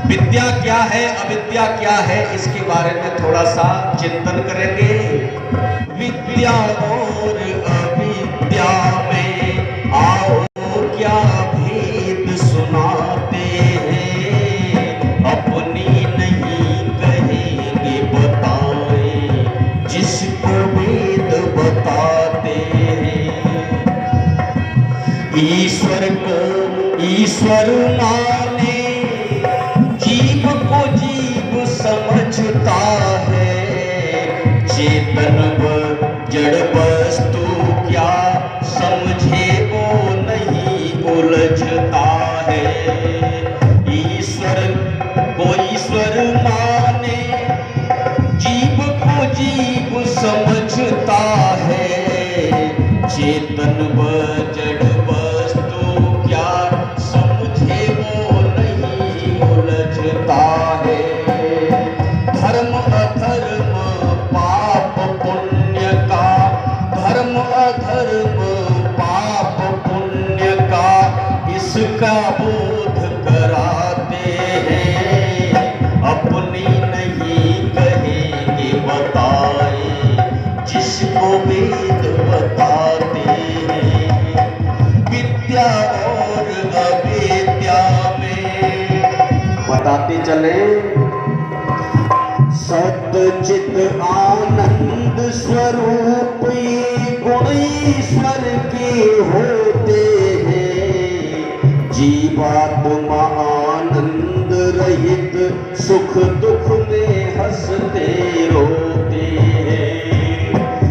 विद्या क्या है, अविद्या क्या है, इसके बारे में थोड़ा सा चिंतन करेंगे। विद्या और अविद्या में आओ क्या भेद सुनाते हैं, अपनी नहीं कहेंगे बताएं जिसको वेद बताते हैं। ईश्वर को ईश्वर माने जीव को जीव समझता है, चेतन व जड़ वस्तु क्या समझे वो नहीं उलझता है। ईश्वर को ईश्वर माने जीव को जीव समझता है, चेतन व जड़ वस्तु क्या समझे वो नहीं उलझता है। धर्म अधर्म पाप पुण्य का, धर्म अधर्म पाप पुण्य का इसका बोध कराते हैं, अपनी नहीं कहेंगे बताएं जिसको वेद बताते हैं। विद्या और अविद्या में बताते चले, सच्चित आनंद स्वरूप ये गुण ईश्वर के होते हैं, जीवात्मा आनंद रहित सुख दुख में हंसते रोते हैं।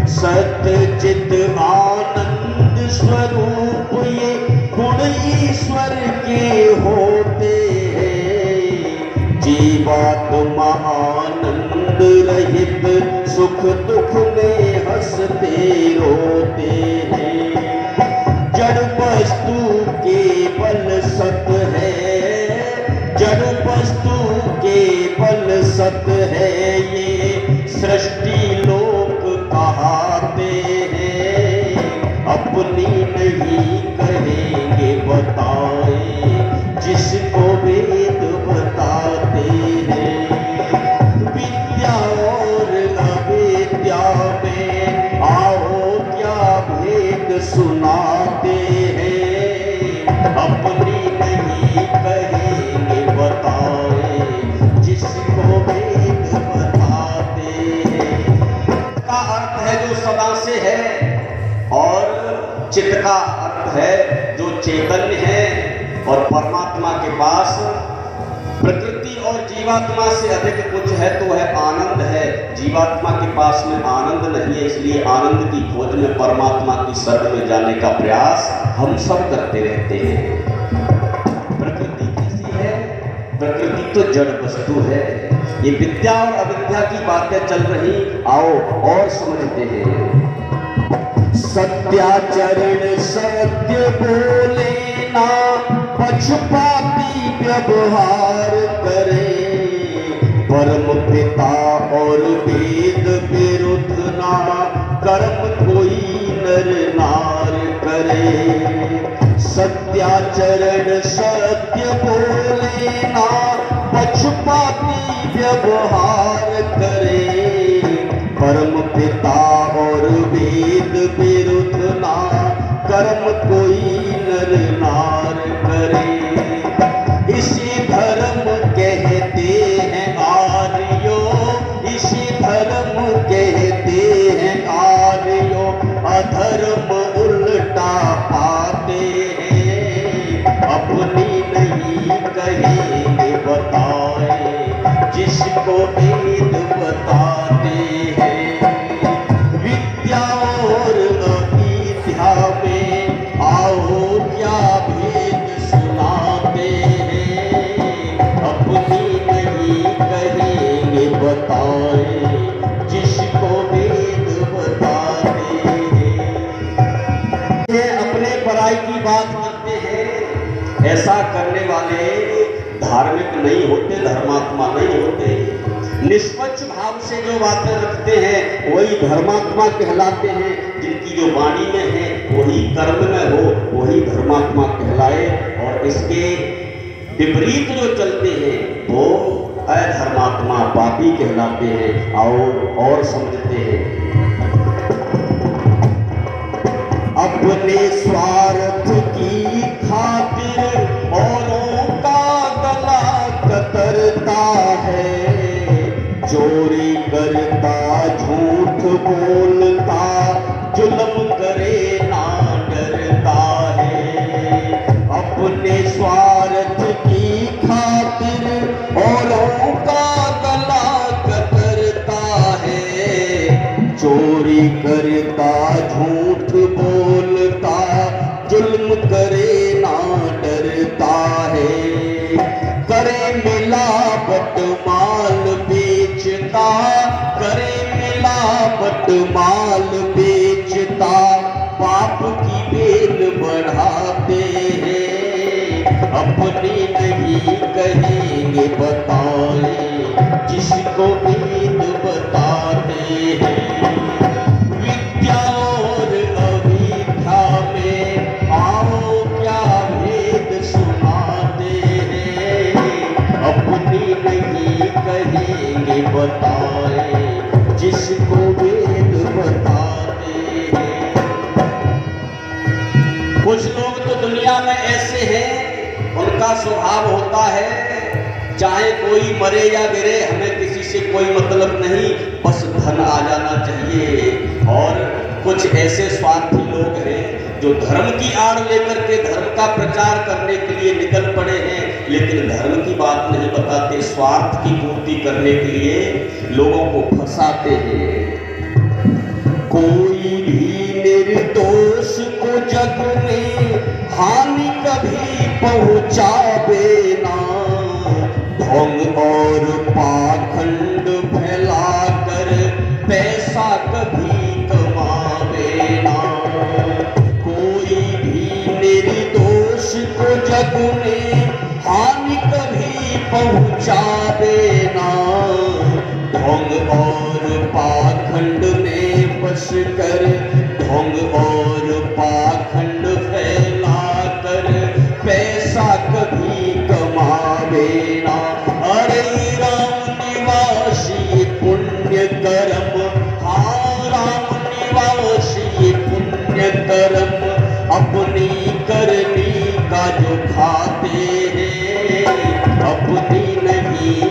सच्चित आनंद स्वरूप ये गुण ईश्वर के होते हैं, जीवात्मा आनंद रहित सुख दुख में हंसते रोते हैं। जड़ वस्तु केवल सत है, जड़ वस्तु केवल सत है, ये सृष्टि लोक कहाते हैं, अपनी नहीं कहेंगे बताएं जिसको वेद बताते हैं। विद्या और अविद्या में आओ क्या भेद सुनाते हैं, अपनी नहीं कहेंगे बताएं जिसको वेद बताते हैं। का अर्थ है जो सदा से है, और चित्त का अर्थ है जो चैतन्य है, और परमात्मा के पास प्रकृति और जीवात्मा से अधिक कुछ है तो है आनंद है। जीवात्मा के पास में आनंद नहीं है, इसलिए आनंद की खोज में परमात्मा की शरण में जाने का प्रयास हम सब करते रहते हैं। प्रकृति कैसी है? प्रकृति तो जड़ वस्तु है। ये विद्या और अविद्या की बातें चल रही, आओ और समझते हैं। सत्याचरण सत्य बोले ना, पक्षपाती व्यवहार करे, परम पिता और वेद विरुद्ध ना कर्म कोई नर नार करे। सत्याचरण सत्य बोले ना, पक्षपाती व्यवहार करे, परम पिता और वेद विरुद्ध ना कर्म कोई नर नार करे। इसी धर्म कहते हैं आर्यो, इसी धर्म कहते हैं आर्यो, अधर्म उल्टा पाते हैं, अपनी नहीं कहेंगे बताएं जिसको वेद बताते हैं। विद्या और अविद्या में आओ क्या भेद सुनाते हैं, अपनी नहीं कहेंगे बताएं जिसको वेद बताते हैं। अपने पराई की बात करते हैं, ऐसा करने वाले धार्मिक नहीं होते, धर्मात्मा नहीं होते। निष्पक्ष भाव से जो बातें रखते हैं वही धर्मात्मा कहलाते हैं। जिनकी जो वाणी में है वही कर्म में हो वही धर्मात्मा कहलाए, और इसके विपरीत जो चलते हैं वो पापी कहलाते हैं। आओ और समझते हैं। अपने स्वार्थ की खातिर औरों का गला कतरता है, चोरी करता, झूठ बोलता, जुल्म करे ना डरता है। अपने स्वार्थ की खातिर औरों का गला कतरता है, चोरी करता, झूठ बोलता, जुल्म करे ना डरता है। करे मिलावट माल बेचता, करे मिलावट माल बेचता, पाप की बेल बढ़ाते हैं। अपनी नहीं कहेंगे बताए, जिसको वेद बताते हैं। विद्या और अविद्या में आओ क्या भेद सुनाते हैं। अपनी नहीं कहेंगे बताए, जिसको वेद बताते हैं। कुछ लोग तो दुनिया में ऐसे हैं, उनका स्वभाव होता है चाहे कोई मरे या गिरे, हमें किसी से कोई मतलब नहीं, बस धन आ जाना चाहिए। और कुछ ऐसे स्वार्थी लोग हैं जो धर्म की आड़ लेकर के धर्म का प्रचार करने के लिए निकल पड़े हैं, लेकिन धर्म की बात नहीं बताते, स्वार्थ की पूर्ति करने के लिए लोगों को फंसाते हैं। कोई भी निर्दोष को जग में हानि कभी पहुंचावे ना, ढोंग और पाखंड फैलाकर पैसा कभी कमावे ना। कोई भी निर्दोष को जग में हानि कभी पहुंचावे ना, ढोंग और पाखंड में बस कर, ढोंग और पाखंड फैलाकर पैसा कभी कमावे ना। अरे राम निवासी पुण्य कर्म, हाँ राम निवासी पुण्य कर्म, अपनी करनी का जो खाते हैं, अपनी नहीं